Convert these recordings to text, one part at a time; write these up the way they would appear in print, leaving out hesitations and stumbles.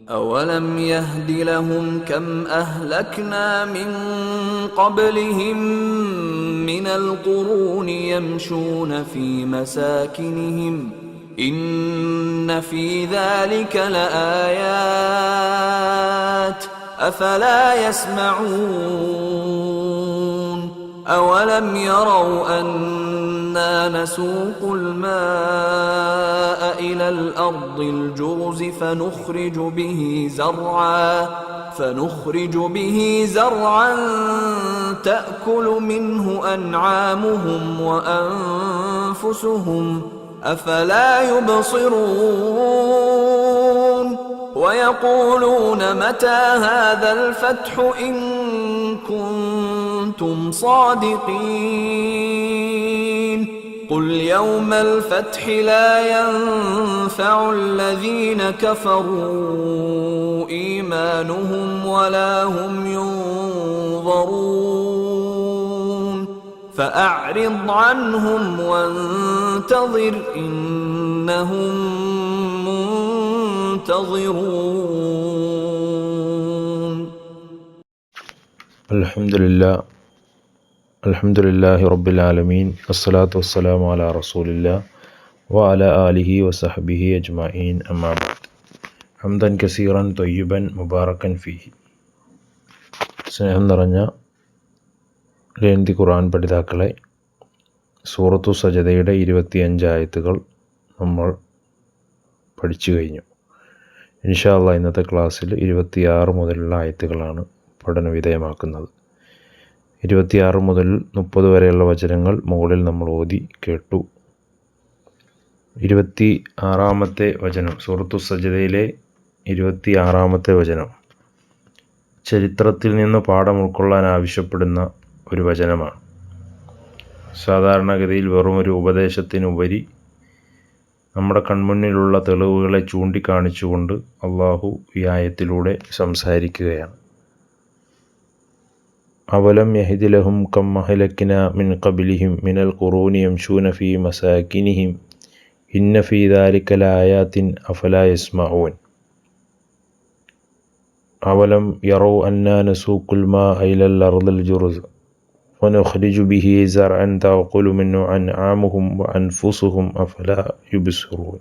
أولم يهد لهم كم أهلكنا من قبلهم من القرون يمشون في مساكنهم إن في ذلك لآيات أفلا يسمعون أولم يروا أنا نسوق الماء إلى الأرض الجرز فنخرج به زرعا تأكل منه أنعامهم وأنفسهم أفلا يبصرون ويقولون متى هذا الفتح إن كنتم صادقين قل يوم الفتح لا ينفع الذين كفروا إيمانهم ولا هم ينظرون فأعرض عنهم وانتظر إنهم منتظرون. الحمد لله رب العالمين والصلاة والسلام على رسول الله وعلى آله وصحبه أجمعين أما بعد حمدا كثيرا طيبا مباركا فيه. സ്നേഹം നിറഞ്ഞ ലേന്തി ഖുർആൻ പഠിതാക്കളെ, സൂറത്തു സജദയുടെ 25 ആയത്തുകൾ നമ്മൾ പഠിച്ചു കഴിഞ്ഞു. ഇൻഷാ അല്ലാഹ് ഇന്നത്തെ ക്ലാസ്സിൽ 26 മുതലുള്ള ആയത്തുകളാണ് പഠന വിധേയമാക്കുന്നത്. 26 മുതൽ 30 വരെയുള്ള വചനങ്ങൾ മുകളിൽ നമ്മൾ ഓതി കേട്ടു. 26-ാമത്തെ വചനം, സൂറത്തു സജദയിലെ 26-ാമത്തെ വചനം ചരിത്രത്തിൽ നിന്ന് പാഠം ഉൾക്കൊള്ളാൻ ആവശ്യപ്പെടുന്ന ഒരു വചനമാണ്. സാധാരണഗതിയിൽ വെറുമൊരു ഉപദേശത്തിനുപരി നമ്മുടെ കൺമുന്നിലുള്ള തെളിവുകളെ ചൂണ്ടിക്കാണിച്ചുകൊണ്ട് അള്ളാഹു ഈ ആയത്തിലൂടെ സംസാരിക്കുകയാണ്. അവലം യഹ്ദി ലഹും കം അഹ്ലക്നാ മിൻ ഖബ്ലിഹിം മിനൽ ഖുറൂനി യംശൂന ഫീ മസാകിനിഹിം ഇന്ന ഫീ ദാലിക ലആയാത്തിൻ അഫലാ യസ്മഊൻ അവലം യറൗ അന്നാ നസൂഖുൽ മാഅ ഇലൽ അർദിൽ ജുർസ് ഫനുഖ്രിജു ബിഹി സർഅൻ തഅകുലു മിൻഹു അൻആമുഹും വഅൻഫുസുഹും അഫലാ യുബ്സിറൂൻ.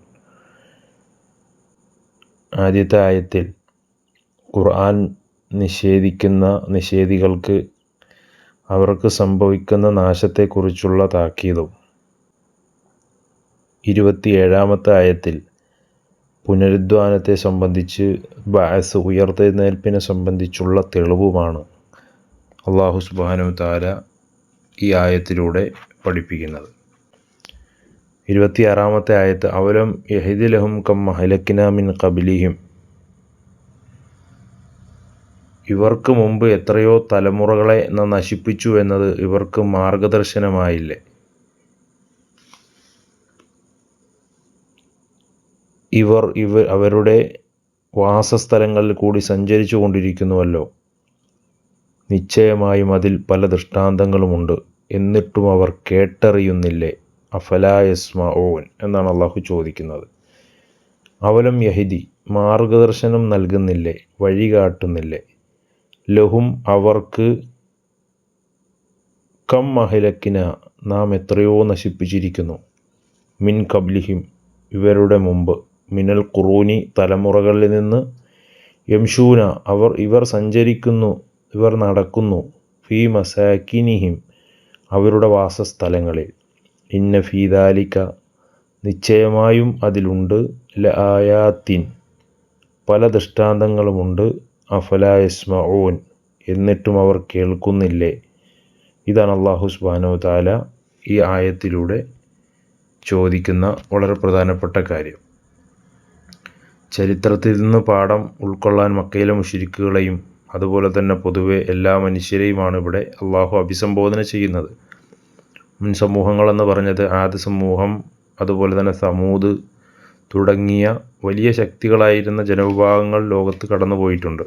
ആദ്യത്തെ ആയത്തിൽ ഖുർആൻ നിഷേധിക്കുന്ന നിഷേധികൾക്ക് അവർക്ക് സംഭവിക്കുന്ന നാശത്തെക്കുറിച്ചുള്ള താക്കീതും 27-ാമത്തെ ആയത്തിൽ പുനരുദ്ധാനത്തെ സംബന്ധിച്ച് ബഅസ് ഉയർത്തെഴുന്നേൽപ്പിനെ സംബന്ധിച്ചുള്ള തെളിവുമാണ് അല്ലാഹു സുബ്ഹാനഹു തആല ഈ ആയത്തിലൂടെ പഠിപ്പിക്കുന്നത്. 26-ാമത്തെ ആയത്ത് അവലം യഹ്ദി ലഹും കം അഹ്ലക്നാ മിൻ ഖബ്ലിഹിം, ഇവർക്ക് മുമ്പ് എത്രയോ തലമുറകളെ നാം നശിപ്പിച്ചു എന്നത് ഇവർക്ക് മാർഗദർശനമായില്ലേ? ഇവർ അവരുടെ വാസസ്ഥലങ്ങളിൽ കൂടി സഞ്ചരിച്ചു കൊണ്ടിരിക്കുന്നുവല്ലോ. നിശ്ചയമായും അതിൽ പല ദൃഷ്ടാന്തങ്ങളുമുണ്ട്, എന്നിട്ടും അവർ കേട്ടറിയുന്നില്ലേ? അഫലാ യസ്മഊൻ എന്നാണ് അള്ളാഹു ചോദിക്കുന്നത്. അവലം യഹ്ദി, മാർഗദർശനം നൽകുന്നില്ലേ, വഴി കാട്ടുന്നില്ലേ? ലഹും, അവർക്ക്, കം അഹ്ലക്ന, നാം എത്രയോ നശിപ്പിച്ചിരിക്കുന്നു, മിൻ ഖബ്ലിഹിം, ഇവരുടെ മുമ്പ്, മിനൽ ഖുറൂനി, തലമുറകളിൽ നിന്ന്, യംശൂന, ഇവർ സഞ്ചരിക്കുന്നു, ഇവർ നടക്കുന്നു, ഫീ മസാകിനിഹിം, അവരുടെ വാസസ്ഥലങ്ങളിൽ, ഇന്ന ഫീ ദാലിക, നിശ്ചയമായും അതിലുണ്ട്, ലആയാത്തിൻ, പല ദൃഷ്ടാന്തങ്ങളുമുണ്ട്, അഫലാ യസ്മഊൻ, എന്നിട്ടും അവർ കേൾക്കുന്നില്ലേ? ഇതാണ് അല്ലാഹു സുബ്ഹാനഹു തആല ഈ ആയത്തിലൂടെ ചോദിക്കുന്ന വളരെ പ്രധാനപ്പെട്ട കാര്യം. ചരിത്രത്തിൽ നിന്ന് പാഠം ഉൾക്കൊള്ളാൻ മക്കയിലെ മുശ്രിക്കുകളെയും അതുപോലെ തന്നെ പൊതുവെ എല്ലാ മനുഷ്യരെയുമാണ് ഇവിടെ അള്ളാഹു അഭിസംബോധന ചെയ്യുന്നത്. മുൻ സമൂഹങ്ങളെന്ന് പറഞ്ഞത് ആദ് സമൂഹം, അതുപോലെ തന്നെ സമൂദ് തുടങ്ങിയ വലിയ ശക്തികളായിരുന്ന ജനവിഭാഗങ്ങൾ ലോകത്ത് കടന്നുപോയിട്ടുണ്ട്.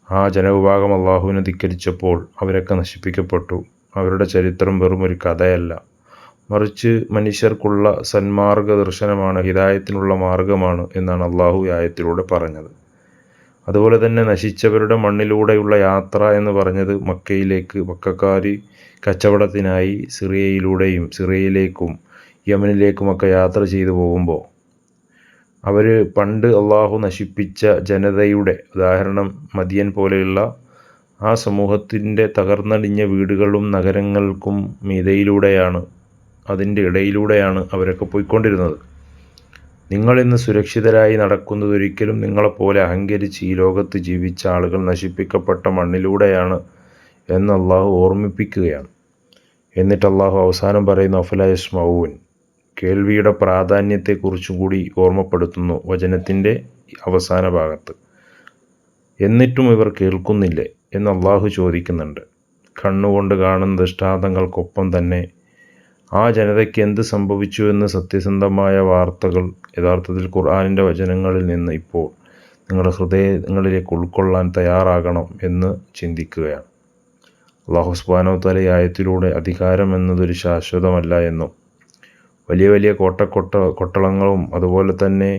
ആ ജനവിഭാഗം അള്ളാഹുവിനെ ധിക്കരിച്ചപ്പോൾ അവരൊക്കെ നശിപ്പിക്കപ്പെട്ടു. അവരുടെ ചരിത്രം വെറും ഒരു കഥയല്ല, മറിച്ച് മനുഷ്യർക്കുള്ള സന്മാർഗ ദർശനമാണ്, ഹിദായത്തിനുള്ള മാർഗമാണ് എന്നാണ് അള്ളാഹു ആയത്തിലൂടെ പറഞ്ഞത്. അതുപോലെ തന്നെ നശിച്ചവരുടെ മണ്ണിലൂടെയുള്ള യാത്ര എന്ന് പറഞ്ഞത് മക്കക്കാർ കച്ചവടത്തിനായി സിറിയയിലേക്കും യമനിലേക്കുമൊക്കെ യാത്ര ചെയ്തു പോകുമ്പോൾ അവർ പണ്ട് അള്ളാഹു നശിപ്പിച്ച ജനതയുടെ, ഉദാഹരണം മദിയൻ പോലെയുള്ള ആ സമൂഹത്തിൻ്റെ തകർന്നടിഞ്ഞ വീടുകളും നഗരങ്ങൾക്കും അതിൻ്റെ ഇടയിലൂടെയാണ് അവരൊക്കെ പോയിക്കൊണ്ടിരുന്നത്. നിങ്ങളിന്ന് സുരക്ഷിതരായി നടക്കുന്നത് ഒരിക്കലും നിങ്ങളെപ്പോലെ അഹങ്കരിച്ച് ഈ ലോകത്ത് ജീവിച്ച ആളുകൾ നശിപ്പിക്കപ്പെട്ട മണ്ണിലൂടെയാണ് എന്ന് അള്ളാഹു ഓർമ്മിപ്പിക്കുകയാണ്. എന്നിട്ട് അള്ളാഹു അവസാനം പറയുന്നു, അഫലാ യസ്മഊൻ, കേൾവിയുടെ പ്രാധാന്യത്തെക്കുറിച്ചും കൂടി ഓർമ്മപ്പെടുത്തുന്നു വചനത്തിൻ്റെ അവസാന ഭാഗത്ത്. എന്നിട്ടും ഇവർ കേൾക്കുന്നില്ലേ എന്ന് അള്ളാഹു ചോദിക്കുന്നുണ്ട്. കണ്ണുകൊണ്ട് കാണുന്ന ദൃഷ്ടാന്തങ്ങൾക്കൊപ്പം തന്നെ ആ ജനതയ്ക്ക് എന്ത് സംഭവിച്ചു എന്ന് സത്യസന്ധമായ വാർത്തകൾ യഥാർത്ഥത്തിൽ ഖുർആനിൻ്റെ വചനങ്ങളിൽ നിന്ന് ഇപ്പോൾ നിങ്ങളുടെ ഹൃദയങ്ങളിലേക്ക് ഉൾക്കൊള്ളാൻ തയ്യാറാകണം എന്ന് ചിന്തിക്കുകയാണ്. അല്ലാഹു സുബ്ഹാനഹു വ തആല ഈ ആയത്തിലൂടെ അധികാരം എന്നതൊരു ശാശ്വതമല്ല എന്നും വലിയ വലിയ കൊട്ടളങ്ങളും അതുപോലെ തന്നെ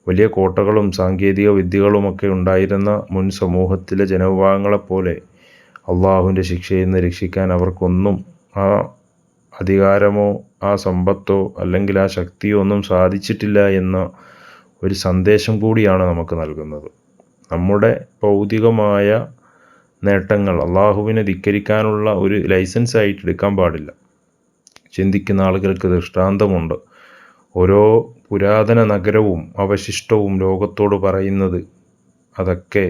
വലിയ കോട്ടകളും സാങ്കേതിക വിദ്യകളുമൊക്കെ ഉണ്ടായിരുന്ന മുൻ സമൂഹത്തിലെ ജനവിഭാഗങ്ങളെപ്പോലെ അള്ളാഹുവിൻ്റെ ശിക്ഷയിൽ നിന്ന് രക്ഷിക്കാൻ അവർക്കൊന്നും ആ അധികാരമോ ആ സമ്പത്തോ അല്ലെങ്കിൽ ആ ശക്തിയോ ഒന്നും സാധിച്ചിട്ടില്ല എന്ന ഒരു സന്ദേശം കൂടിയാണ് നമുക്ക് നൽകുന്നത്. നമ്മുടെ ഭൗതികമായ നേട്ടങ്ങൾ അള്ളാഹുവിനെ ധിക്കരിക്കാനുള്ള ഒരു ലൈസൻസ് ആയിട്ട് എടുക്കാൻ പാടില്ല. ചിന്തിക്കുന്ന ആളുകൾക്ക് ദൃഷ്ടാന്തമുണ്ട്. ഓരോ പുരാതന നഗരവും അവശിഷ്ടവും ലോകത്തോട് പറയുന്നത് അതൊക്കെ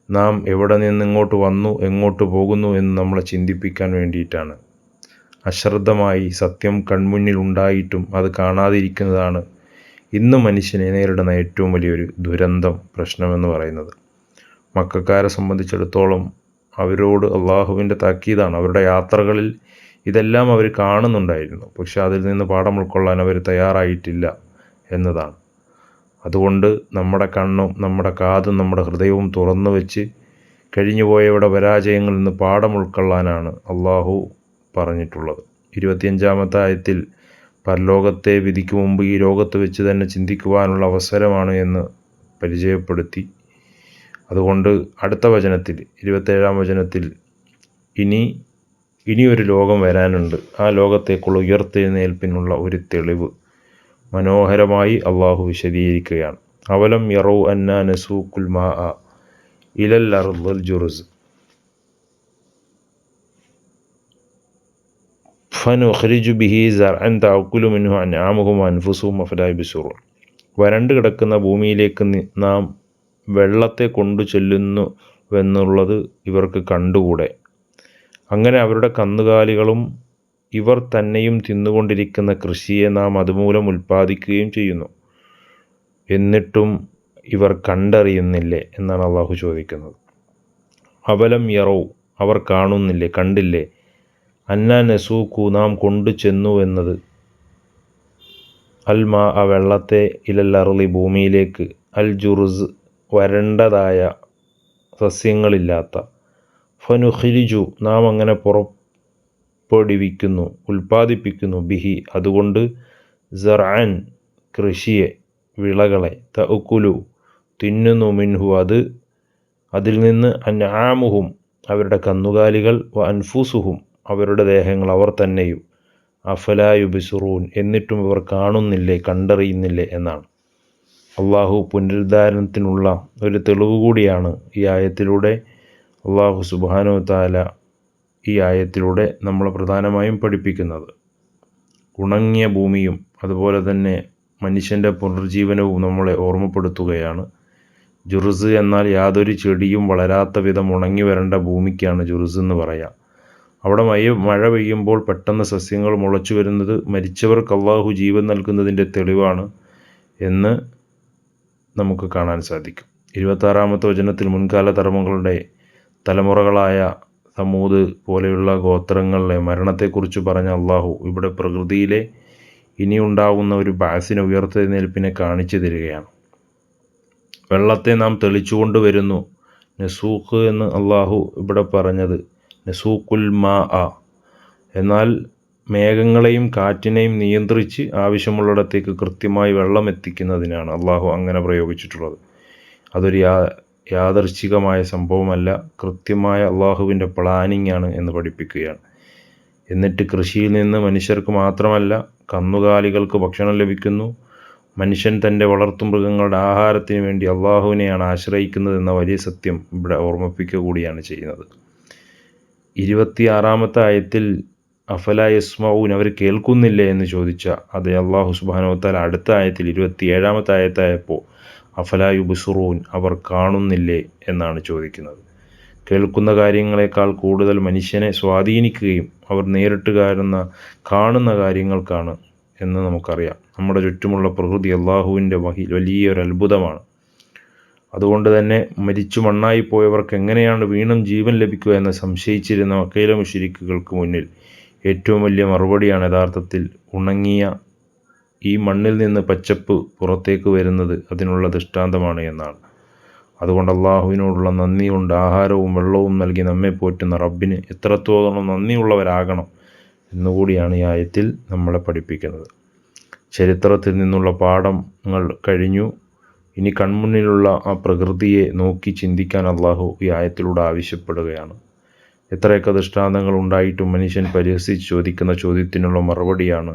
നാം എവിടെ നിന്ന് ഇങ്ങോട്ട് വന്നു, എങ്ങോട്ട് പോകുന്നു എന്ന് നമ്മളെ ചിന്തിപ്പിക്കാൻ വേണ്ടിയിട്ടാണ്. അശ്രദ്ധമായി സത്യം കൺമുന്നിൽ ഉണ്ടായിട്ടും അത് കാണാതിരിക്കുന്നതാണ് ഇന്ന് മനുഷ്യനെ നേരിടുന്ന ഏറ്റവും വലിയൊരു പ്രശ്നമെന്ന് പറയുന്നത്. മക്കക്കാരെ സംബന്ധിച്ചിടത്തോളം അവരോട് അള്ളാഹുവിൻ്റെ താക്കീതാണ്. അവരുടെ യാത്രകളിൽ ഇതെല്ലാം അവർ കാണുന്നുണ്ടായിരുന്നു, പക്ഷെ അതിൽ നിന്ന് പാഠം ഉൾക്കൊള്ളാൻ അവർ തയ്യാറായിട്ടില്ല എന്നതാണ്. അതുകൊണ്ട് നമ്മുടെ കണ്ണും നമ്മുടെ കാതും നമ്മുടെ ഹൃദയവും തുറന്നു വെച്ച് കഴിഞ്ഞുപോയവരുടെ പരാജയങ്ങളിൽ നിന്ന് പാഠം ഉൾക്കൊള്ളാനാണ് അള്ളാഹു പറഞ്ഞിട്ടുള്ളത്. 25-ാമത്തെ ആയത്തിൽ പരലോകത്തെ വിധിക്ക് മുമ്പ് ഈ ലോകത്ത് വെച്ച് തന്നെ ചിന്തിക്കുവാനുള്ള അവസരമാണ് എന്ന് പരിചയപ്പെടുത്തി. അതുകൊണ്ട് അടുത്ത വചനത്തിൽ 27-ാം വചനത്തിൽ ഇനിയൊരു ലോകം വരാനുണ്ട്, ആ ലോകത്തേക്കുള്ള ഉയർത്തെഴുന്നേൽപ്പിനുള്ള ഒരു തെളിവ് മനോഹരമായി അള്ളാഹു വിശദീകരിക്കുകയാണ്. അവലം യറൗ അന്നാ നസൂഖുൽ മാഅ ഇലൽ അർദിൽ ജുറുസ് ഫനുഖ്രിജു ബിഹി സർഅൻ തഅകുലു മിൻഹു അൻആമുഹും വഅൻഫുസുഹും അഫലാ യബ്സുറൂൻ. വരണ്ടു കിടക്കുന്ന ഭൂമിയിലേക്ക് നാം വെള്ളത്തെ കൊണ്ടു ചെല്ലുന്നുവെന്നുള്ളത് ഇവർക്ക് കണ്ടുകൂടെ? അങ്ങനെ അവരുടെ കന്നുകാലികളും ഇവർ തന്നെയും തിന്നുകൊണ്ടിരിക്കുന്ന കൃഷിയെ നാം അതുമൂലം ഉൽപ്പാദിക്കുകയും ചെയ്യുന്നു. എന്നിട്ടും ഇവർ കണ്ടറിയുന്നില്ലേ എന്നാണ് അള്ളാഹു ചോദിക്കുന്നത്. അവലം യറൗ, അവർ കാണുന്നില്ലേ, കണ്ടില്ലേ? അന്നാ നസൂഖു, നാം കൊണ്ടു ചെന്നുവെന്നത്, അൽ മാ ആ വെള്ളത്തെ, ഇലൽ അർളി ഭൂമിയിലേക്ക്, അൽ ജുറുസ് വരണ്ടതായ സസ്യങ്ങളില്ലാത്ത, ഫനുഖ്രിജു നാം അങ്ങനെ പുറപ്പെടുവിക്കുന്നു, ഉൽപ്പാദിപ്പിക്കുന്നു, ബിഹി അതുകൊണ്ട്, സർഅൻ കൃഷിയെ, വിളകളെ, തഅകുലു തിന്നുന്നു, മിൻഹു അതിൽ നിന്ന്, അൻആമുഹും അവരുടെ കന്നുകാലികൾ, വ അൻഫുസുഹും അവരുടെ ദേഹങ്ങൾ, അവർ തന്നെയും, അഫലാ യുബ്സിറൂൻ എന്നിട്ടും ഇവർ കാണുന്നില്ലേ, കണ്ടറിയുന്നില്ലേ എന്നാണ്. അള്ളാഹു പുനരുദ്ധാരണത്തിനുള്ള ഒരു തെളിവ് കൂടിയാണ് ഈ ആയത്തിലൂടെ അള്ളാഹു സുബ്ഹാനഹു വ തആല ഈ ആയത്തിലൂടെ നമ്മളെ പ്രധാനമായും പഠിപ്പിക്കുന്നത്. ഉണങ്ങിയ ഭൂമിയും അതുപോലെ തന്നെ മനുഷ്യൻ്റെ പുനർജീവനവും നമ്മളെ ഓർമ്മപ്പെടുത്തുകയാണ്. ജുറുസ് എന്നാൽ യാതൊരു ചെടിയും വളരാത്ത വിധം ഉണങ്ങി വരേണ്ട ഭൂമിക്കാണ് ജുറുസ് എന്ന് പറയുക. അവിടെ മഴ പെയ്യുമ്പോൾ പെട്ടെന്ന് സസ്യങ്ങൾ മുളച്ചു വരുന്നത് മരിച്ചവർക്ക് അള്ളാഹു ജീവൻ നൽകുന്നതിൻ്റെ തെളിവാണ് എന്ന് നമുക്ക് കാണാൻ സാധിക്കും. 26-ാമത്തെ വചനത്തിൽ മുൻകാല തലമുറകളായ സമൂദ് പോലെയുള്ള ഗോത്രങ്ങളിലെ മരണത്തെക്കുറിച്ച് പറഞ്ഞ അള്ളാഹു ഇവിടെ പ്രകൃതിയിലെ ഇനിയുണ്ടാവുന്ന ഒരു ബാസിനെ, ഉയർത്തെഴുന്നേൽപ്പിനെ കാണിച്ചു തരികയാണ്. വെള്ളത്തെ നാം തെളിച്ചുകൊണ്ട് വരുന്നു. നസൂഖ് എന്ന് അള്ളാഹു ഇവിടെ പറഞ്ഞത് നസൂഖുൽ മാ ആ, എന്നാൽ മേഘങ്ങളെയും കാറ്റിനെയും നിയന്ത്രിച്ച് ആവശ്യമുള്ളിടത്തേക്ക് കൃത്യമായി വെള്ളം എത്തിക്കുന്നതിനാണ് അള്ളാഹു അങ്ങനെ പ്രയോഗിച്ചിട്ടുള്ളത്. അതൊരു യാദൃച്ഛികമായ സംഭവമല്ല, കൃത്യമായ അള്ളാഹുവിൻ്റെ പ്ലാനിംഗ് ആണ് എന്ന് പഠിപ്പിക്കുകയാണ്. എന്നിട്ട് കൃഷിയിൽ നിന്ന് മനുഷ്യർക്ക് മാത്രമല്ല കന്നുകാലികൾക്ക് ഭക്ഷണം ലഭിക്കുന്നു. മനുഷ്യൻ തൻ്റെ വളർത്തുമൃഗങ്ങളുടെ ആഹാരത്തിന് വേണ്ടി അള്ളാഹുവിനെയാണ് ആശ്രയിക്കുന്നത് എന്ന വലിയ സത്യം ഇവിടെ ഓർമ്മിപ്പിക്കുക കൂടിയാണ് ചെയ്യുന്നത്. 26-ാമത്തെ ആയത്തിൽ അഫലാ യസ്മഊൻ, അവർ കേൾക്കുന്നില്ലേ എന്ന് ചോദിച്ച അതേ അള്ളാഹു സുബ്ഹാനഹു വ തആല അടുത്ത ആയത്തിൽ 27-ാമത്തെ ആയത്തായപ്പോൾ അഫലാ യുബ്സിറൂൻ, അവർ കാണുന്നില്ലേ എന്നാണ് ചോദിക്കുന്നത്. കേൾക്കുന്ന കാര്യങ്ങളെക്കാൾ കൂടുതൽ മനുഷ്യനെ സ്വാധീനിക്കുകയും അവർ നേരിട്ട് കാണുന്ന കാര്യങ്ങൾക്കാണ് എന്ന് നമുക്കറിയാം. നമ്മുടെ ചുറ്റുമുള്ള പ്രകൃതി അള്ളാഹുവിൻ്റെ വലിയൊരു അത്ഭുതമാണ്. അതുകൊണ്ട് തന്നെ മരിച്ചു മണ്ണായി പോയവർക്ക് എങ്ങനെയാണ് വീണ്ടും ജീവൻ ലഭിക്കുക എന്ന് സംശയിച്ചിരുന്ന മക്കയിലെ മുശ്രിക്കുകൾക്ക് മുന്നിൽ ഏറ്റവും വലിയ മറുപടിയാണ് യഥാർത്ഥത്തിൽ ഉണങ്ങിയ ഈ മണ്ണിൽ നിന്ന് പച്ചപ്പ് പുറത്തേക്ക് വരുന്നത് അതിനുള്ള ദൃഷ്ടാന്തമാണ് എന്നാണ്. അതുകൊണ്ട് അള്ളാഹുവിനോടുള്ള നന്ദി കൊണ്ട് ആഹാരവും വെള്ളവും നൽകി നമ്മെ പോറ്റുന്ന റബ്ബിന് എത്രത്തോളം നന്ദിയുള്ളവരാകണം എന്നുകൂടിയാണ് ഈ ആയത്തിൽ നമ്മളെ പഠിപ്പിക്കുന്നത്. ചരിത്രത്തിൽ നിന്നുള്ള പാഠങ്ങൾ കഴിഞ്ഞു. ഇനി കൺമുന്നിലുള്ള ആ പ്രകൃതിയെ നോക്കി ചിന്തിക്കാൻ അള്ളാഹു ഈ ആയത്തിലൂടെ ആവശ്യപ്പെടുകയാണ്. എത്രയൊക്കെ ദൃഷ്ടാന്തങ്ങൾ ഉണ്ടായിട്ടും മനുഷ്യൻ പരിഹസിച്ച് ചോദിക്കുന്ന ചോദ്യത്തിനുള്ള മറുപടിയാണ്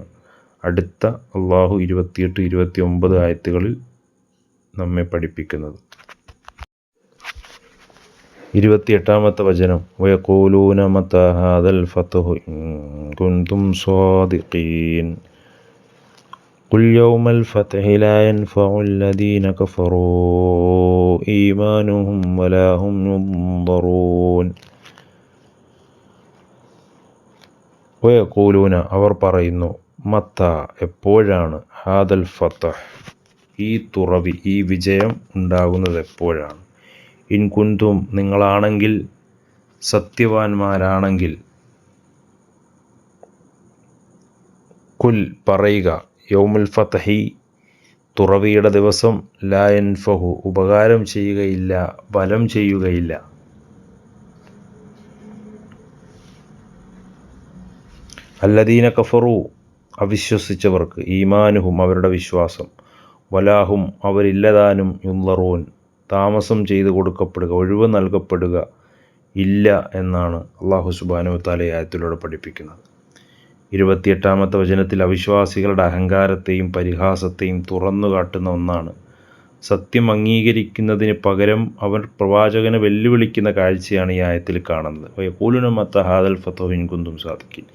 അടുത്ത അള്ളാഹു 28-29 ആയത്തുകളിൽ നമ്മെ പഠിപ്പിക്കുന്നത്. 28-ാമത്തെ വചനം, വയഖൂലൂന മതാ ഹാദൽ ഫത്ഹു ഇൻ കുൻതും സ്വാദിഖീൻ ഖുൽ യൗമൽ ഫത്ഹി ലാ യൻഫഉൽ ലദീന കഫറൂ ഈമാനുഹും വലാ ഹും യുൻദറൂൻ. വയഖൂലൂന, അവർ പറയുന്നു, മത്താ, എപ്പോഴാണ്, ഹാദൽ ഫത്ഹ്, ഈ തുറവി, ഈ വിജയം ഉണ്ടാകുന്നത് എപ്പോഴാണ്, ഇൻ കുന്തും, നിങ്ങളാണെങ്കിൽ, സത്യവാന്മാരാണെങ്കിൽ, കുൽ, പറയുക, യൗമുൽ ഫത്ഹി, തുറവിയുടെ ദിവസം, ലാ യൻഫഹു, ഉപകാരം ചെയ്യുകയില്ല, ഫലം ചെയ്യുകയില്ല, അല്ലദീന കഫറു, അവിശ്വസിച്ചവർക്ക്, ഈമാനുഹും, അവരുടെ വിശ്വാസം, വലാഹും, അവരില്ലതാനും, യുൻളറൂൻ, താമസം ചെയ്തു കൊടുക്കപ്പെടുക, ഒഴിവ് നൽകപ്പെടുക ഇല്ല എന്നാണ് അള്ളാഹു സുബ്ഹാനഹു വ തആല ആയത്തിലൂടെ പഠിപ്പിക്കുന്നത്. 28-ാമത്തെ വചനത്തിൽ അവിശ്വാസികളുടെ അഹങ്കാരത്തെയും പരിഹാസത്തെയും തുറന്നു കാട്ടുന്ന ഒന്നാണ്. സത്യം അംഗീകരിക്കുന്നതിന് പകരം അവർ പ്രവാചകനെ വെല്ലുവിളിക്കുന്ന കാഴ്ചയാണ് ഈ ആയത്തിൽ കാണുന്നത്. വയഖൂലുന മത്താ ഹാദൽ ഫത്ഹു ഇൻ കുന്തും സാദിഖീൻ,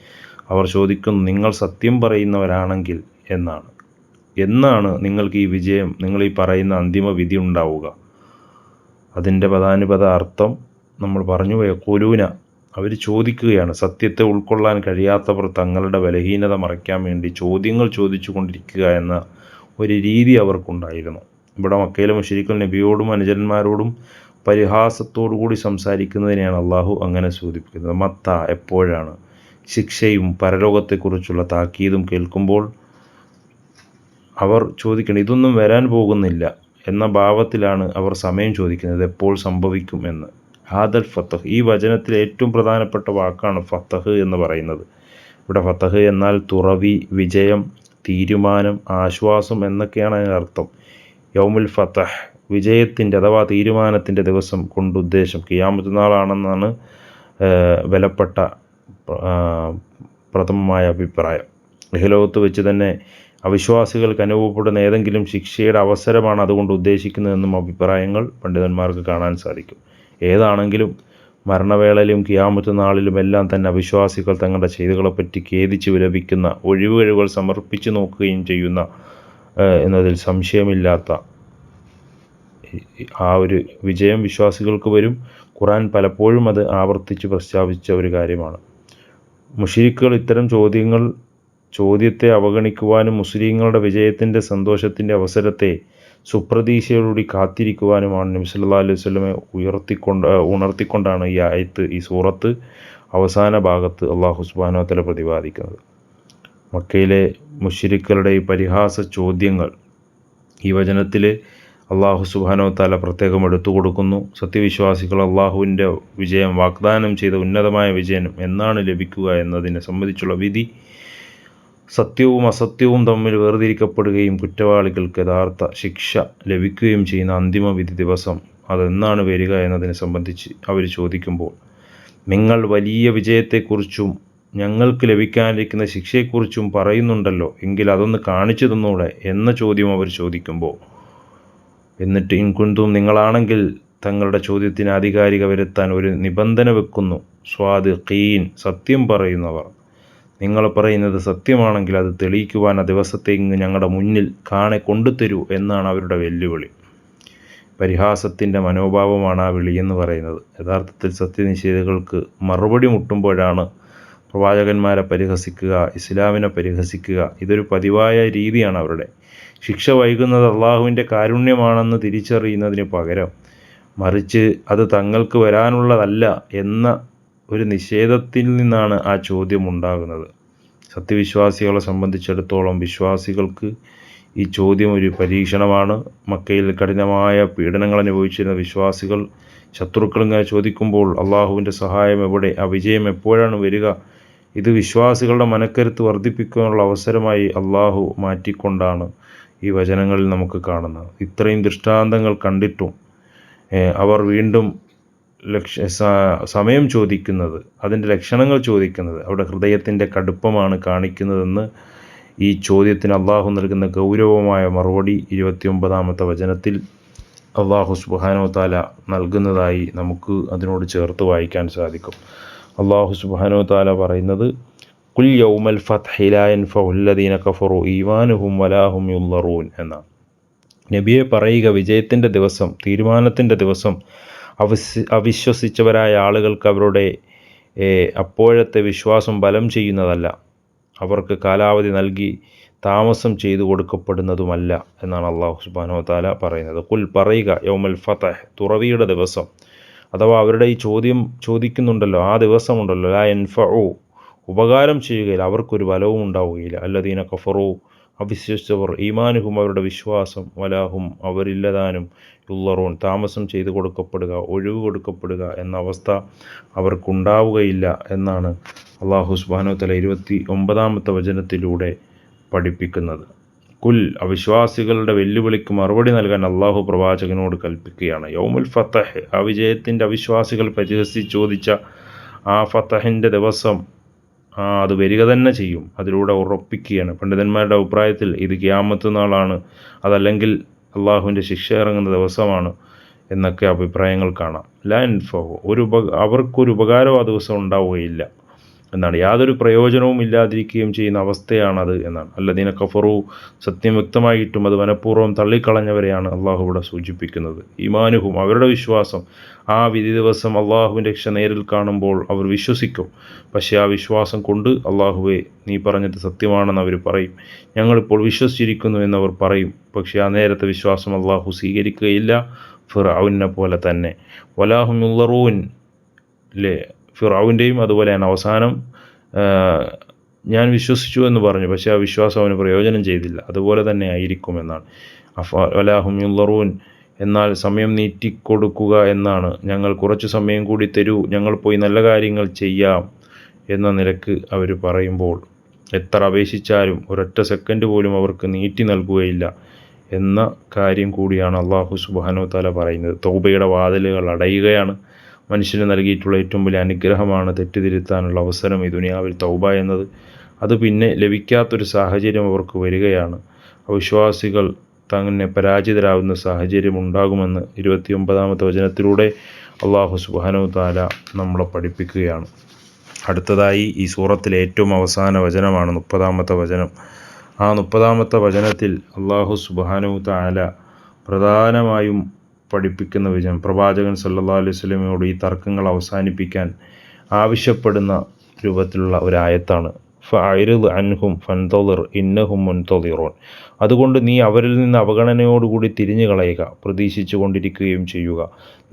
അവർ ചോദിക്കുന്നു, നിങ്ങൾ സത്യം പറയുന്നവരാണെങ്കിൽ എന്നാണ് നിങ്ങൾക്ക് ഈ വിജയം, നിങ്ങൾ ഈ പറയുന്ന അന്തിമ വിധി ഉണ്ടാവുക. അതിൻ്റെ പദാനുപദ അർത്ഥം നമ്മൾ പറഞ്ഞു. വയഖൂലൂന, അവർ ചോദിക്കുകയാണ്. സത്യത്തെ ഉൾക്കൊള്ളാൻ കഴിയാത്തവർ തങ്ങളുടെ ബലഹീനത മറയ്ക്കാൻ വേണ്ടി ചോദ്യങ്ങൾ ചോദിച്ചു കൊണ്ടിരിക്കുക എന്ന ഒരു രീതി അവർക്കുണ്ടായിരുന്നു. ഇവിടെ മക്കയിലെ മുശ്രിക്കുകൾ നബിയോടും അനുചരന്മാരോടും പരിഹാസത്തോടു കൂടി സംസാരിക്കുന്നതിനെയാണ് അള്ളാഹു അങ്ങനെ സൂചിപ്പിക്കുന്നത്. മത്ത, എപ്പോഴാണ്, ശിക്ഷയും പരലോകത്തെക്കുറിച്ചുള്ള താക്കീതും കേൾക്കുമ്പോൾ അവർ ചോദിക്കണം, ഇതൊന്നും വരാൻ പോകുന്നില്ല എന്ന ഭാവത്തിലാണ് അവർ സമയം ചോദിക്കുന്നത്, എപ്പോൾ സംഭവിക്കും എന്ന്. ഹാദൽ ഫത്ഹ്, ഈ വചനത്തിലെ ഏറ്റവും പ്രധാനപ്പെട്ട വാക്കാണ് ഫത്ഹ് എന്ന് പറയുന്നത്. ഇവിടെ ഫത്ഹ് എന്നാൽ തുറവി, വിജയം, തീരുമാനം, ആശ്വാസം എന്നൊക്കെയാണ് അതിനർത്ഥം. യൗമുൽ ഫത്ഹ്, വിജയത്തിൻ്റെ അഥവാ തീരുമാനത്തിൻ്റെ ദിവസം കൊണ്ടുദ്ദേശം ഖിയാമത്ത് നാളാണെന്നാണ് വിലപ്പെട്ട പ്രഥമമായ അഭിപ്രായം. ഇഹലോകത്ത് വെച്ച് തന്നെ അവിശ്വാസികൾക്ക് അനുഭവപ്പെടുന്ന ഏതെങ്കിലും ശിക്ഷയുടെ അവസരമാണ് അതുകൊണ്ട് ഉദ്ദേശിക്കുന്നതെന്നും അഭിപ്രായങ്ങൾ പണ്ഡിതന്മാർക്ക് കാണാൻ സാധിക്കും. ഏതാണെങ്കിലും മരണവേളയിലും ഖിയാമത്ത് നാളിലും എല്ലാം തന്നെ അവിശ്വാസികൾ തങ്ങളുടെ ചെയ്തികളെപ്പറ്റി ഖേദിച്ച് വിലപിക്കുന്ന, ഒഴിവുകഴിവുകൾ സമർപ്പിച്ചു നോക്കുകയും ചെയ്യുന്ന എന്നതിൽ സംശയമില്ലാത്ത ആ ഒരു വിജയം വിശ്വാസികൾക്ക് വരും. ഖുർആൻ പലപ്പോഴും അത് ആവർത്തിച്ച് പ്രസ്താവിച്ച ഒരു കാര്യമാണ്. മുശ്രിക്കുകൾ ഇത്തരം ചോദ്യത്തെ അവഗണിക്കുവാനും മുസ്ലിങ്ങളുടെ വിജയത്തിൻ്റെ സന്തോഷത്തിൻ്റെ അവസരത്തെ സുപ്രതീക്ഷയോടുകൂടി കാത്തിരിക്കുവാനുമാണ് നബി സല്ലല്ലാഹു അലൈഹി വസല്ലമയെ ഉണർത്തിക്കൊണ്ടാണ് ഈ ആയത്ത്, ഈ സൂറത്ത് അവസാന ഭാഗത്ത് അള്ളാഹു സുബ്ഹാനഹു വ തആല പ്രതിപാദിക്കുന്നത്. മക്കയിലെ മുശ്രിക്കുകളുടെ ഈ പരിഹാസ ചോദ്യങ്ങൾ ഈ വചനത്തിൽ അള്ളാഹു സുബ്ഹാനഹു വ തആല പ്രത്യേകം എടുത്തു കൊടുക്കുന്നു. സത്യവിശ്വാസികൾ അള്ളാഹുവിൻ്റെ വിജയം വാഗ്ദാനം ചെയ്ത ഉന്നതമായ വിജയം എന്നാണ് ലഭിക്കുക എന്നതിനെ സംബന്ധിച്ചുള്ള വിധി, സത്യവും അസത്യവും തമ്മിൽ വേർതിരിക്കപ്പെടുകയും കുറ്റവാളികൾക്ക് യഥാർത്ഥ ശിക്ഷ ലഭിക്കുകയും ചെയ്യുന്ന അന്തിമ വിധി ദിവസം അതെന്നാണ് വരിക എന്നതിനെ സംബന്ധിച്ച് അവർ ചോദിക്കുമ്പോൾ, നിങ്ങൾ വലിയ വിജയത്തെക്കുറിച്ചും ഞങ്ങൾക്ക് ലഭിക്കാനിരിക്കുന്ന ശിക്ഷയെക്കുറിച്ചും പറയുന്നുണ്ടല്ലോ, എങ്കിൽ അതൊന്ന് കാണിച്ചു തന്നൂടെ എന്ന ചോദ്യം അവർ ചോദിക്കുമ്പോൾ, എന്നിട്ട് ഇൻകുന്തും നിങ്ങളാണെങ്കിൽ തങ്ങളുടെ ചോദ്യത്തിന് ആധികാരിക വരുത്താൻ ഒരു നിബന്ധന വെക്കുന്നു, സ്വാദിഖീൻ സത്യം പറയുന്നവർ, നിങ്ങൾ പറയുന്നത് സത്യമാണെങ്കിൽ അത് തെളിയിക്കുവാൻ ആ ദിവസത്തേക്ക് ഞങ്ങളുടെ മുന്നിൽ കൊണ്ടുതരൂ എന്നാണ് അവരുടെ വെല്ലുവിളി. പരിഹാസത്തിൻ്റെ മനോഭാവമാണ് ആ വിളി എന്ന് പറയുന്നത്. യഥാർത്ഥത്തിൽ സത്യനിഷേധികൾക്ക് മറുപടി മുട്ടുമ്പോഴാണ് പ്രവാചകന്മാരെ പരിഹസിക്കുക, ഇസ്ലാമിനെ പരിഹസിക്കുക, ഇതൊരു പതിവായ രീതിയാണ് അവരുടെ. ശിക്ഷ വൈകുന്നത് അള്ളാഹുവിൻ്റെ കാരുണ്യമാണെന്ന് തിരിച്ചറിയുന്നതിന് പകരം മറിച്ച് അത് തങ്ങൾക്ക് വരാനുള്ളതല്ല എന്ന ഒരു നിഷേധത്തിൽ നിന്നാണ് ആ ചോദ്യം ഉണ്ടാകുന്നത്. സത്യവിശ്വാസികളെ സംബന്ധിച്ചിടത്തോളം വിശ്വാസികൾക്ക് ഈ ചോദ്യം ഒരു പരീക്ഷണമാണ്. മക്കയിൽ കഠിനമായ പീഡനങ്ങൾ അനുഭവിച്ചിരുന്ന വിശ്വാസികൾ ശത്രുക്കളിങ്ങനെ ചോദിക്കുമ്പോൾ അള്ളാഹുവിൻ്റെ സഹായം എവിടെ, ആ വിജയം എപ്പോഴാണ് വരിക, ഇത് വിശ്വാസികളുടെ മനക്കരുത്ത് വർദ്ധിപ്പിക്കാനുള്ള അവസരമായി അള്ളാഹു മാറ്റിക്കൊണ്ടാണ് ഈ വചനങ്ങളിൽ നമുക്ക് കാണുന്നത്. ഇത്രയും ദൃഷ്ടാന്തങ്ങൾ കണ്ടിട്ടും അവർ വീണ്ടും സമയം ചോദിക്കുന്നത്, അതിൻ്റെ ലക്ഷണങ്ങൾ ചോദിക്കുന്നത് അവിടെ ഹൃദയത്തിൻ്റെ കടുപ്പമാണ് കാണിക്കുന്നതെന്ന് ഈ ചോദ്യത്തിന് അള്ളാഹു നൽകുന്ന ഗൗരവമായ മറുപടി 29-ാമത്തെ വചനത്തിൽ അള്ളാഹു സുബ്ഹാനഹു തആല നൽകുന്നതായി നമുക്ക് അതിനോട് ചേർത്ത് വായിക്കാൻ സാധിക്കും. അള്ളാഹു സുബ്ഹാനഹു തആല പറയുന്നത്, ഖുൽ യൗമൽ ഫത്ഹി ലാ യൻഫഉ അല്ലദീന കഫറു ഈമാനുഹും വലാ ഹും യുളറൂൻ എന്നാണ്. നബിയെ പറയുക, വിജയത്തിൻ്റെ ദിവസം, തീരുമാനത്തിൻ്റെ ദിവസം അവിശ്വസിച്ചവരായ ആളുകൾക്ക് അവരുടെ അപ്പോഴത്തെ വിശ്വാസം ബലം ചെയ്യുന്നതല്ല, അവർക്ക് കാലാവധി നൽകി താമസം ചെയ്തു കൊടുക്കപ്പെടുന്നതുമല്ല എന്നാണ് അള്ളാഹു സുബ്ഹാനഹു വതആല പറയുന്നത്. ഖുൽ പറയുക, യൗമൽ ഫതഹ് തുറവിയുടെ ദിവസം, അഥവാ അവരുടെ ഈ ചോദ്യം ചോദിക്കുന്നുണ്ടല്ലോ ആ ദിവസമുണ്ടല്ലോ, ലാ യൻഫഉ ഉപകാരം ചെയ്യുകയില്ല, അവർക്കൊരു ബലവും ഉണ്ടാവുകയില്ല, അല്ലദീന കഫറു അവിശ്വസിച്ചവർ, ഈമാനുഹും അവരുടെ വിശ്വാസം, വലാഹും അവരില്ലതാനും, യുളറൂൻ താമസം ചെയ്തു കൊടുക്കപ്പെടുക, ഒഴിവ് കൊടുക്കപ്പെടുക എന്ന അവസ്ഥ അവർക്കുണ്ടാവുകയില്ല എന്നാണ് അള്ളാഹു സുബ്ഹാനഹു വതആല 29-ാമത്തെ വചനത്തിലൂടെ പഠിപ്പിക്കുന്നത്. കുൽ അവിശ്വാസികളുടെ വെല്ലുവിളിക്ക് മറുപടി നൽകാൻ അള്ളാഹു പ്രവാചകനോട് കൽപ്പിക്കുകയാണ്. യൗമുൽ ഫതഹ്, ആ വിജയത്തിൻ്റെ അവിശ്വാസികൾ പരിഹസിച്ച് ചോദിച്ച ആ ഫതഹിൻ്റെ ദിവസം അത് വരിക തന്നെ ചെയ്യും. അതിലൂടെ ഉറപ്പിക്കുകയാണ്. പണ്ഡിതന്മാരുടെ അഭിപ്രായത്തിൽ ഇത് ഖിയാമത്ത് നാളാണ്, അതല്ലെങ്കിൽ അള്ളാഹുവിൻ്റെ ശിക്ഷ ഇറങ്ങുന്ന ദിവസമാണ് എന്നൊക്കെ അഭിപ്രായങ്ങൾ കാണാം. ലാ യൻഫഉ അവർക്കൊരു ഉപകാരവും ആ ദിവസം ഉണ്ടാവുകയില്ല എന്നാണ്, യാതൊരു പ്രയോജനവും ഇല്ലാതിരിക്കുകയും ചെയ്യുന്ന അവസ്ഥയാണത് എന്നാണ്. അല്ലദീന കഫറു സത്യം വ്യക്തമായിട്ടും അത് മനഃപൂർവ്വം തള്ളിക്കളഞ്ഞവരെയാണ് അള്ളാഹു ഇവിടെ സൂചിപ്പിക്കുന്നത്. ഈമാനുഹും അവരുടെ വിശ്വാസം, ആ വിധി ദിവസം അള്ളാഹുവിൻ്റെ രക്ഷ നേരിൽ കാണുമ്പോൾ അവർ വിശ്വസിക്കും. പക്ഷേ ആ വിശ്വാസം കൊണ്ട് അള്ളാഹുവെ നീ പറഞ്ഞത് സത്യമാണെന്ന് അവർ പറയും, ഞങ്ങളിപ്പോൾ വിശ്വസിച്ചിരിക്കുന്നു എന്നവർ പറയും. പക്ഷേ ആ നേരത്തെ വിശ്വാസം അള്ളാഹു സ്വീകരിക്കുകയില്ല, ഫിർഔനെ പോലെ തന്നെ. വലാഹും യുളറൂൻ ഫിർഔൻ്റെയും അതുപോലെയാണ് അവസാനം ഞാൻ വിശ്വസിച്ചു എന്ന് പറഞ്ഞു, പക്ഷേ ആ വിശ്വാസം അവന് പ്രയോജനം ചെയ്തില്ല, അതുപോലെ തന്നെ ആയിരിക്കും എന്നാണ്. വലാഹും യുളറൂൻ എന്നാൽ സമയം നീട്ടിക്കൊടുക്കുക എന്നാണ്. ഞങ്ങൾ കുറച്ച് സമയം കൂടി തരൂ, ഞങ്ങൾ പോയി നല്ല കാര്യങ്ങൾ ചെയ്യാം എന്ന നിലക്ക് അവർ പറയുമ്പോൾ എത്ര അപേക്ഷിച്ചാലും ഒരൊറ്റ സെക്കൻഡ് പോലും അവർക്ക് നീട്ടി നൽകുകയില്ല എന്ന കാര്യം കൂടിയാണ് അള്ളാഹു സുബ്ഹാനഹു വതആല പറയുന്നത്. തൗബയുടെ വാതിലുകൾ അടയുകയാണ്. മനുഷ്യന് നൽകിയിട്ടുള്ള ഏറ്റവും വലിയ അനുഗ്രഹമാണ് തെറ്റുതിരുത്താനുള്ള അവസരം ഈ ദുനിയാവിൽ തൗബ എന്നത്. അത് പിന്നെ ലഭിക്കാത്തൊരു സാഹചര്യം അവർക്ക് വരികയാണ്. അവിശ്വാസികൾ തന്നെ പരാജിതരാകുന്ന സാഹചര്യം ഉണ്ടാകുമെന്ന് 29-ാമത്തെ വചനത്തിലൂടെ അള്ളാഹു സുബ്ഹാനഹു വതആല നമ്മളെ പഠിപ്പിക്കുകയാണ്. അടുത്തതായി ഈ സൂറത്തിലെ ഏറ്റവും അവസാന വചനമാണ് 30-ാമത്തെ വചനം. ആ 30-ാമത്തെ വചനത്തിൽ അള്ളാഹു സുബ്ഹാനഹു വതആല പ്രധാനമായും പഠിപ്പിക്കുന്ന വിജയം, പ്രവാചകൻ സല്ലല്ലാഹു അലൈഹി വസല്ലമയോട് ഈ തർക്കങ്ങൾ അവസാനിപ്പിക്കാൻ ആവശ്യപ്പെടുന്ന രൂപത്തിലുള്ള ഒരു ആയത്താണ്. ഫഅരിദ് അൻഹും ഫൻതളിർ ഇന്നഹും മുൻതളിറൂൻ. അതുകൊണ്ട് നീ അവരിൽ നിന്ന് അവഗണനയോടുകൂടി തിരിഞ്ഞു കളയുക, പ്രതീക്ഷിച്ചു കൊണ്ടിരിക്കുകയും ചെയ്യുക,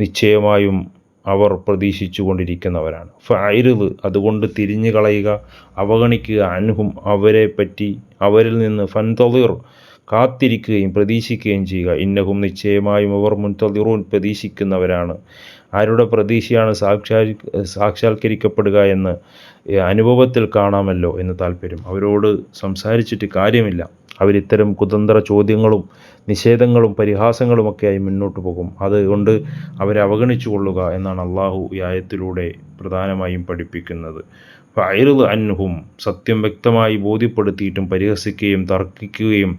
നിശ്ചയമായും അവർ പ്രതീക്ഷിച്ചു കൊണ്ടിരിക്കുന്നവരാണ്. ഫഅരിദ് അതുകൊണ്ട് തിരിഞ്ഞു കളയുക, അവഗണിക്കുക, അൻഹും അവരെ പറ്റി, അവരിൽ നിന്ന്, ഫൻതളിർ കാത്തിരിക്കുകയും പ്രതീക്ഷിക്കുകയും ചെയ്യുക, ഇന്നഹും നിശ്ചയമായും അവർ മുൻതളിറൂൻ പ്രതീക്ഷിക്കുന്നവരാണ്. ആരുടെ പ്രതീക്ഷയാണ് സാക്ഷാത്കരിക്കപ്പെടുക എന്ന് അനുഭവത്തിൽ കാണാമല്ലോ എന്ന് താല്പര്യം. അവരോട് സംസാരിച്ചിട്ട് കാര്യമില്ല. അവരിത്തരം കുതന്ത്ര ചോദ്യങ്ങളും നിഷേധങ്ങളും പരിഹാസങ്ങളുമൊക്കെയായി മുന്നോട്ട് പോകും. അതുകൊണ്ട് അവരെ അവഗണിച്ചു കൊള്ളുക എന്നാണ് അള്ളാഹു ഈ ആയത്തിലൂടെ പ്രധാനമായും പഠിപ്പിക്കുന്നത്. ഫഅരിദ് അൻഹും, സത്യം വ്യക്തമായി ബോധ്യപ്പെടുത്തിയിട്ടും പരിഹസിക്കുകയും തർക്കിക്കുകയും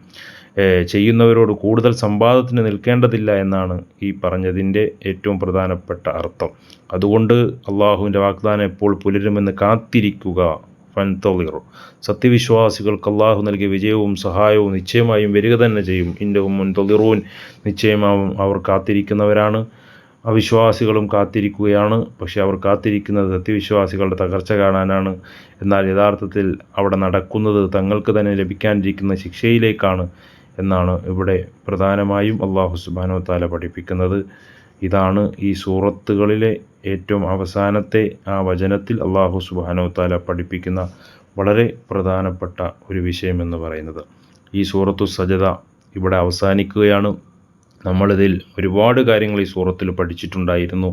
ചെയ്യുന്നവരോട് കൂടുതൽ സംവാദത്തിന് നിൽക്കേണ്ടതില്ല എന്നാണ് ഈ പറഞ്ഞതിൻ്റെ ഏറ്റവും പ്രധാനപ്പെട്ട അർത്ഥം. അതുകൊണ്ട് അള്ളാഹുവിൻ്റെ വാഗ്ദാനം എപ്പോൾ പുലരുമെന്ന് കാത്തിരിക്കുക. ഫൻതളിർ, സത്യവിശ്വാസികൾക്ക് അള്ളാഹു നൽകിയ വിജയവും സഹായവും നിശ്ചയമായും വരിക തന്നെ ചെയ്യും. ഇന്നഹും മുൻതളിറൂൻ, നിശ്ചയമായും അവർ കാത്തിരിക്കുന്നവരാണ്. അവിശ്വാസികളും കാത്തിരിക്കുകയാണ്. പക്ഷെ അവർ കാത്തിരിക്കുന്നത് സത്യവിശ്വാസികളുടെ തകർച്ച കാണാനാണ്. എന്നാൽ യഥാർത്ഥത്തിൽ അവിടെ നടക്കുന്നത് തങ്ങൾക്ക് തന്നെ ലഭിക്കാനിരിക്കുന്ന ശിക്ഷയിലേക്കാണ് എന്നാണ് ഇവിടെ പ്രധാനമായും അള്ളാഹു സുബ്ഹാനഹു വ തആല പഠിപ്പിക്കുന്നത്. ഇതാണ് ഈ സൂറത്തുകളിലെ ഏറ്റവും അവസാനത്തെ ആ വചനത്തിൽ അള്ളാഹു സുബ്ഹാനഹു വ തആല പഠിപ്പിക്കുന്ന വളരെ പ്രധാനപ്പെട്ട ഒരു വിഷയമെന്ന് പറയുന്നത്. ഈ സൂറത്തു സജദ ഇവിടെ അവസാനിക്കുകയാണ്. നമ്മളിതിൽ ഒരുപാട് കാര്യങ്ങൾ ഈ സൂറത്തിൽ പഠിച്ചിട്ടുണ്ടായിരുന്നു.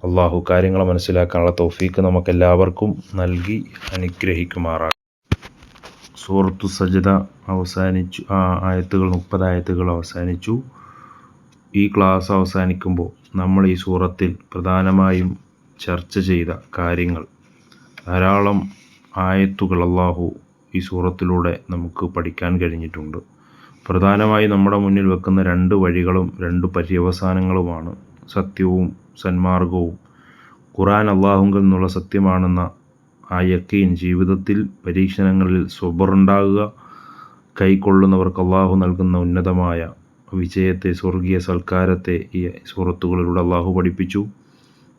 അള്ളാഹു കാര്യങ്ങൾ മനസ്സിലാക്കാനുള്ള തൗഫീക്ക് നമുക്കെല്ലാവർക്കും നൽകി അനുഗ്രഹിക്കുമാറാകട്ടെ. സൂറത്തു സജദ അവസാനിച്ചു. ആ ആയത്തുകൾ 30 ആയത്തുകൾ അവസാനിച്ചു. ഈ ക്ലാസ് അവസാനിക്കുമ്പോൾ നമ്മൾ ഈ സൂറത്തിൽ പ്രധാനമായും ചർച്ച ചെയ്ത കാര്യങ്ങൾ, ധാരാളം ആയത്തുകൾ അള്ളാഹു ഈ സൂറത്തിലൂടെ നമുക്ക് പഠിക്കാൻ കഴിഞ്ഞിട്ടുണ്ട്. പ്രധാനമായും നമ്മുടെ മുന്നിൽ വെക്കുന്ന 2 വഴികളും 2 പര്യവസാനങ്ങളുമാണ് സത്യവും സന്മാർഗവും. ഖുർആൻ അള്ളാഹുവിൽ നിന്നുള്ള സത്യമാണെന്ന ആ യഖീൻ, ജീവിതത്തിൽ പരീക്ഷണങ്ങളിൽ സ്വബറുണ്ടാകുക, കൈക്കൊള്ളുന്നവർക്ക് അള്ളാഹു നൽകുന്ന ഉന്നതമായ വിജയത്തെ, സ്വർഗീയ സൽക്കാരത്തെ ഈ സൂറത്തുകളിലൂടെ അള്ളാഹു പഠിപ്പിച്ചു.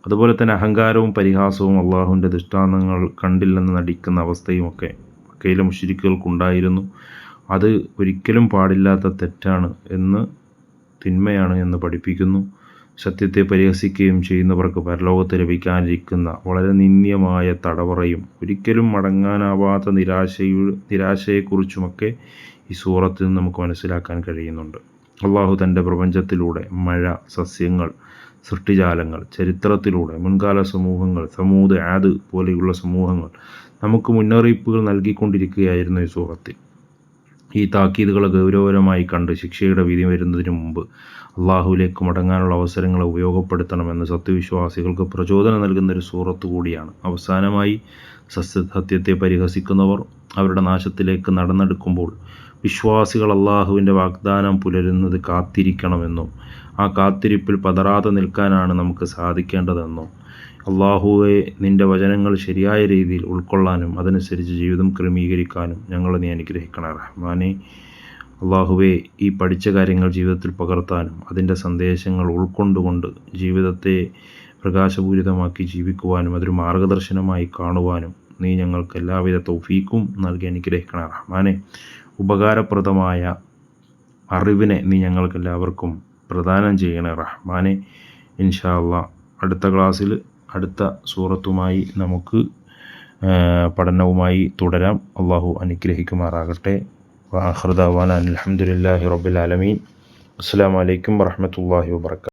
അതുപോലെ തന്നെ അഹങ്കാരവും പരിഹാസവും അള്ളാഹുവിൻ്റെ ദൃഷ്ടാന്തങ്ങൾ കണ്ടില്ലെന്ന് നടിക്കുന്ന അവസ്ഥയുമൊക്കെ മക്കയിലെ മുശ്രിക്കുകൾക്കുണ്ടായിരുന്നു. അത് ഒരിക്കലും പാടില്ലാത്ത തെറ്റാണ് എന്ന്, തിന്മയാണ് എന്ന് പഠിപ്പിക്കുന്നു. സത്യത്തെ പരിഹസിക്കുകയും ചെയ്യുന്നവർക്ക് പരലോകത്ത് ലഭിക്കാനിരിക്കുന്ന വളരെ നിന്ദ്യമായ തടവറയും ഒരിക്കലും മടങ്ങാനാവാത്ത നിരാശയെക്കുറിച്ചുമൊക്കെ ഈ സൂറത്തിൽ നിന്ന് നമുക്ക് മനസ്സിലാക്കാൻ കഴിയുന്നുണ്ട്. അള്ളാഹു തൻ്റെ പ്രപഞ്ചത്തിലൂടെ മഴ, സസ്യങ്ങൾ, സൃഷ്ടിജാലങ്ങൾ, ചരിത്രത്തിലൂടെ മുൻകാല സമൂഹങ്ങൾ, സമൂദ്, ആദ് പോലെയുള്ള സമൂഹങ്ങൾ നമുക്ക് മുന്നറിയിപ്പുകൾ നൽകിക്കൊണ്ടിരിക്കുകയായിരുന്നു ഈ സൂറത്തിൽ. ഈ താക്കീതുകളെ ഗൗരവപരമായി കണ്ട് ശിക്ഷയുടെ വിധി വരുന്നതിന് മുമ്പ് അള്ളാഹുവിലേക്ക് മടങ്ങാനുള്ള അവസരങ്ങളെ ഉപയോഗപ്പെടുത്തണമെന്ന് സത്യവിശ്വാസികൾക്ക് പ്രചോദനം നൽകുന്നൊരു സൂറത്ത് കൂടിയാണ്. അവസാനമായി സത്യത്തെ പരിഹസിക്കുന്നവർ അവരുടെ നാശത്തിലേക്ക് നടന്നെടുക്കുമ്പോൾ വിശ്വാസികൾ അള്ളാഹുവിൻ്റെ വാഗ്ദാനം പുലരുന്നത് കാത്തിരിക്കണമെന്നും ആ കാത്തിരിപ്പിൽ പതറാതെ നിൽക്കാനാണ് നമുക്ക് സാധിക്കേണ്ടതെന്നും അള്ളാഹുവെ, നിൻ്റെ വചനങ്ങൾ ശരിയായ രീതിയിൽ ഉൾക്കൊള്ളാനും അതനുസരിച്ച് ജീവിതം ക്രമീകരിക്കാനും ഞങ്ങളെ നീ അനുഗ്രഹിക്കണേ റഹ്മാനെ. അള്ളാഹുവെ, ഈ പഠിച്ച കാര്യങ്ങൾ ജീവിതത്തിൽ പകർത്താനും അതിൻ്റെ സന്ദേശങ്ങൾ ഉൾക്കൊണ്ടുകൊണ്ട് ജീവിതത്തെ പ്രകാശപൂരിതമാക്കി ജീവിക്കുവാനും അതൊരു മാർഗദർശനമായി കാണുവാനും നീ ഞങ്ങൾക്ക് എല്ലാവിധ തൗഫീക്കും നൽകി അനുഗ്രഹിക്കണേ റഹ്മാനെ. ഉപകാരപ്രദമായ അറിവിനെ നീ ഞങ്ങൾക്കെല്ലാവർക്കും പ്രദാനം ചെയ്യണേ റഹ്മാനെ. ഇൻഷാ അള്ളാഹ് അടുത്ത ക്ലാസ്സിൽ അടുത്ത സൂറത്തുമായി നമുക്ക് പഠനവുമായി തുടരാം. അള്ളാഹു അനുഗ്രഹിക്കുമാറാകട്ടെ. വആഖിറു ദഅ്വാനാ അൽഹംദുലില്ലാഹി റബ്ബിൽ ആലമീൻ. അസ്സലാമു അലൈക്കും വറഹ്മത്തുള്ളാഹി വബറകാതുഹു.